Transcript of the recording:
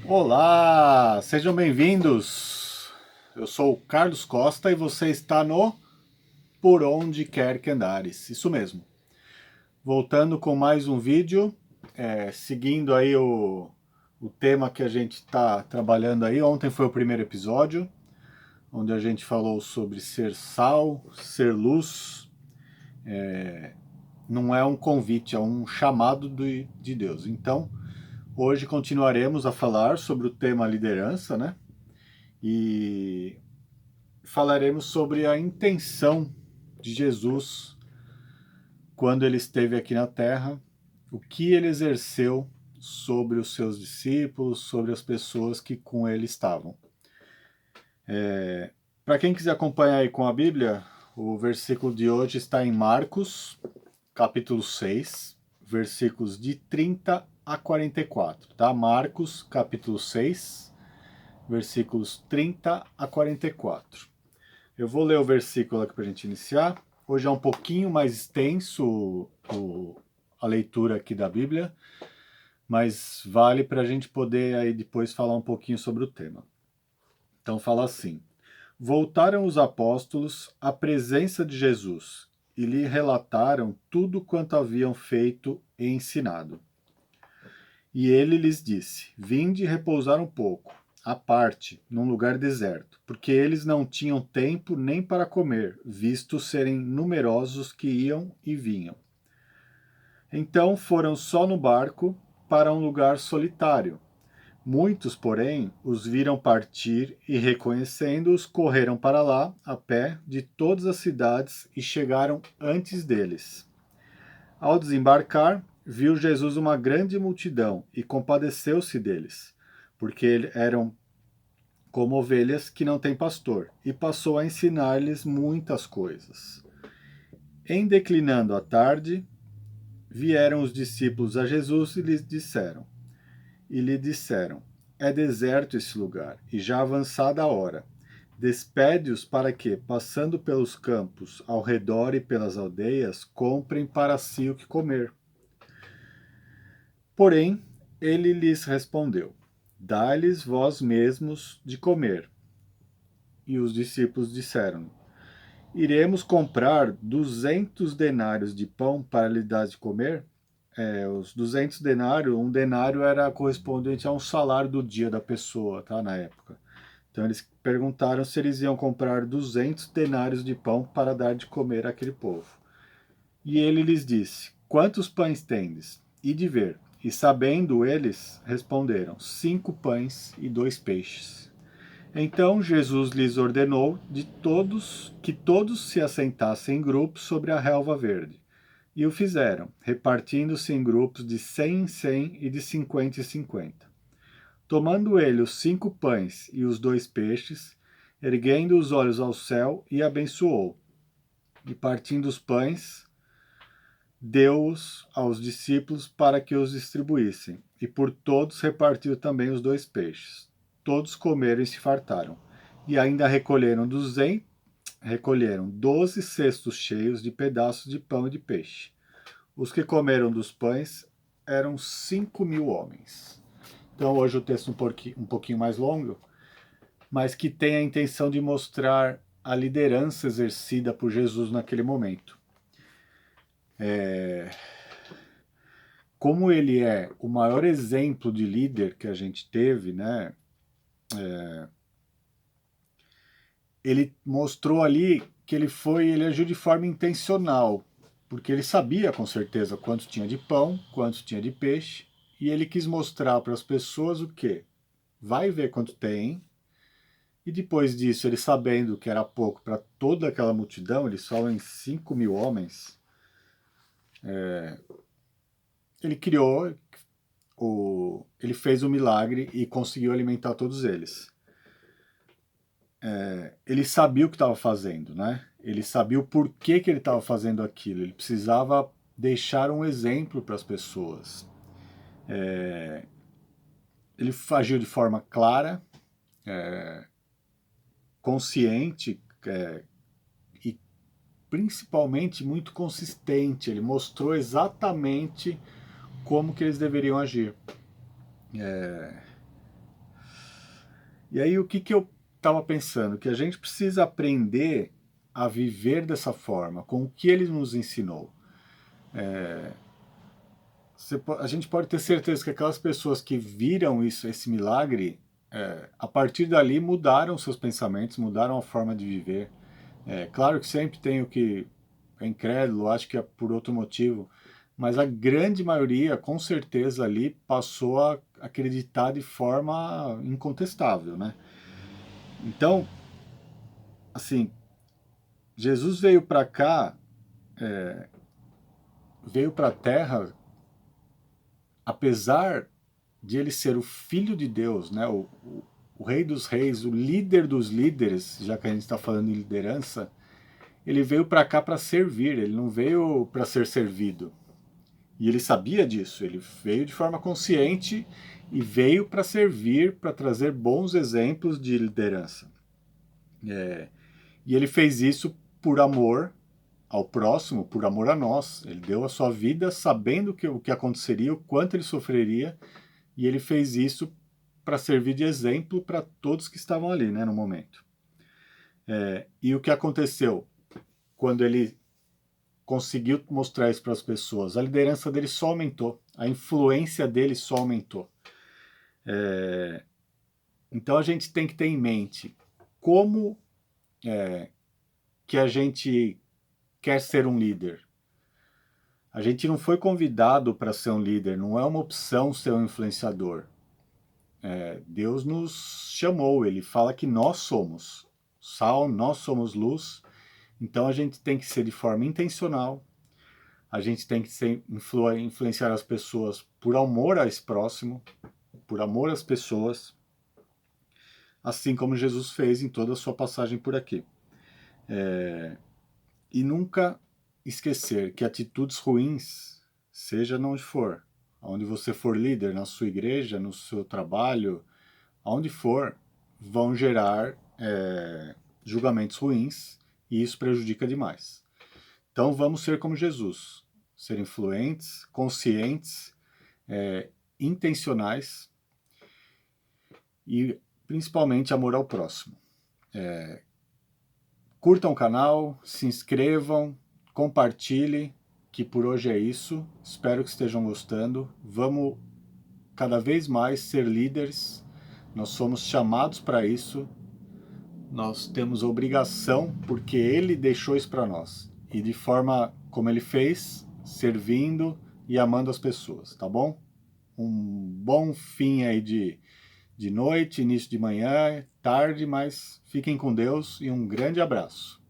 Olá, sejam bem-vindos. Eu sou o Carlos Costa e você está no Por Onde Quer Que Andares. Isso mesmo. Voltando com mais um vídeo, seguindo aí o tema que a gente está trabalhando aí. Ontem foi o primeiro episódio, onde a gente falou sobre ser sal, ser luz. Não é um convite, é um chamado de Deus. Então, hoje continuaremos a falar sobre o tema liderança, né? E falaremos sobre a intenção de Jesus quando ele esteve aqui na Terra, o que ele exerceu sobre os seus discípulos, sobre as pessoas que com ele estavam. Para quem quiser acompanhar aí com a Bíblia, o versículo de hoje está em Marcos, capítulo 6, versículos de 30 a 44, tá? Marcos, capítulo 6, versículos 30 a 44. Eu vou ler o versículo aqui para a gente iniciar. Hoje é um pouquinho mais extenso a leitura aqui da Bíblia, mas vale para a gente poder aí depois falar um pouquinho sobre o tema. Então fala assim: Voltaram os apóstolos à presença de Jesus e lhe relataram tudo quanto haviam feito e ensinado. E ele lhes disse: Vinde repousar um pouco, à parte, num lugar deserto, porque eles não tinham tempo nem para comer, visto serem numerosos que iam e vinham. Então foram só no barco para um lugar solitário. Muitos, porém, os viram partir e, reconhecendo-os, correram para lá, a pé, de todas as cidades e chegaram antes deles. Ao desembarcar, viu Jesus uma grande multidão e compadeceu-se deles, porque eram como ovelhas que não têm pastor, e passou a ensinar-lhes muitas coisas. Em declinando a tarde, vieram os discípulos a Jesus e lhe disseram: É deserto esse lugar, e já avançada a hora. Despede-os para que, passando pelos campos ao redor e pelas aldeias, comprem para si o que comer. Porém, ele lhes respondeu: Dai-lhes vós mesmos de comer. E os discípulos disseram: Iremos comprar 200 denários de pão para lhe dar de comer? Os 200 denários, um denário era correspondente a um salário do dia da pessoa, tá, na época. Então eles perguntaram se eles iam comprar 200 denários de pão para dar de comer àquele povo. E ele lhes disse: Quantos pães tendes? E de ver. E sabendo eles, responderam: 5 pães e 2 peixes. Então Jesus lhes ordenou que todos se assentassem em grupos sobre a relva verde. E o fizeram, repartindo-se em grupos de 100 em 100 e de 50 em 50. Tomando ele os 5 pães e os 2 peixes, erguendo os olhos ao céu, e abençoou. E partindo os pães, deu-os aos discípulos para que os distribuíssem, e por todos repartiu também os 2 peixes. Todos comeram e se fartaram, e ainda recolheram 12 cestos cheios de pedaços de pão e de peixe. Os que comeram dos pães eram 5.000 homens. Então hoje o texto um pouquinho mais longo, mas que tem a intenção de mostrar a liderança exercida por Jesus naquele momento. Como ele é o maior exemplo de líder que a gente teve, né? Ele mostrou ali que ele agiu de forma intencional, porque ele sabia com certeza quanto tinha de pão, quanto tinha de peixe, e ele quis mostrar para as pessoas o quê? Vai ver quanto tem, e depois disso, ele sabendo que era pouco para toda aquela multidão, eles falam em 5.000 homens, ele ele fez o milagre e conseguiu alimentar todos eles. Ele sabia o que estava fazendo, né? Ele sabia o porquê que ele estava fazendo aquilo. Ele precisava deixar um exemplo para as pessoas. Ele agiu de forma clara, consciente, e principalmente muito consistente. Ele mostrou exatamente como que eles deveriam agir. E aí o que eu estava pensando? Que a gente precisa aprender a viver dessa forma, com o que ele nos ensinou. A gente pode ter certeza que aquelas pessoas que viram isso, esse milagre, a partir dali mudaram seus pensamentos, mudaram a forma de viver. Claro que sempre tem o que é incrédulo, acho que é por outro motivo, mas a grande maioria, com certeza, ali passou a acreditar de forma incontestável, né? Então, assim, Jesus veio para cá, veio para a Terra, apesar de ele ser o Filho de Deus, né? O Rei dos Reis, o líder dos líderes, já que a gente está falando em liderança, ele veio para cá para servir, ele não veio para ser servido. E ele sabia disso, ele veio de forma consciente e veio para servir, para trazer bons exemplos de liderança. E ele fez isso por amor ao próximo, por amor a nós. Ele deu a sua vida sabendo o que aconteceria, o quanto ele sofreria, e ele fez isso para servir de exemplo para todos que estavam ali, né, no momento. E o que aconteceu quando ele conseguiu mostrar isso para as pessoas? A liderança dele só aumentou, a influência dele só aumentou. Então a gente tem que ter em mente como que a gente quer ser um líder. A gente não foi convidado para ser um líder, não é uma opção ser um influenciador. Deus nos chamou, ele fala que nós somos sal, nós somos luz, então a gente tem que ser de forma intencional, a gente tem que influenciar as pessoas por amor a esse próximo, por amor às pessoas, assim como Jesus fez em toda a sua passagem por aqui. E nunca esquecer que atitudes ruins, seja onde for, onde você for líder, na sua igreja, no seu trabalho, aonde for, vão gerar julgamentos ruins e isso prejudica demais. Então vamos ser como Jesus, ser influentes, conscientes, intencionais e principalmente amor ao próximo. Curtam o canal, se inscrevam, compartilhem, que por hoje é isso. Espero que estejam gostando. Vamos cada vez mais ser líderes. Nós somos chamados para isso. Nós temos obrigação, porque Ele deixou isso para nós. E de forma como Ele fez, servindo e amando as pessoas, tá bom? Um bom fim aí de noite, início de manhã, tarde, mas fiquem com Deus e um grande abraço.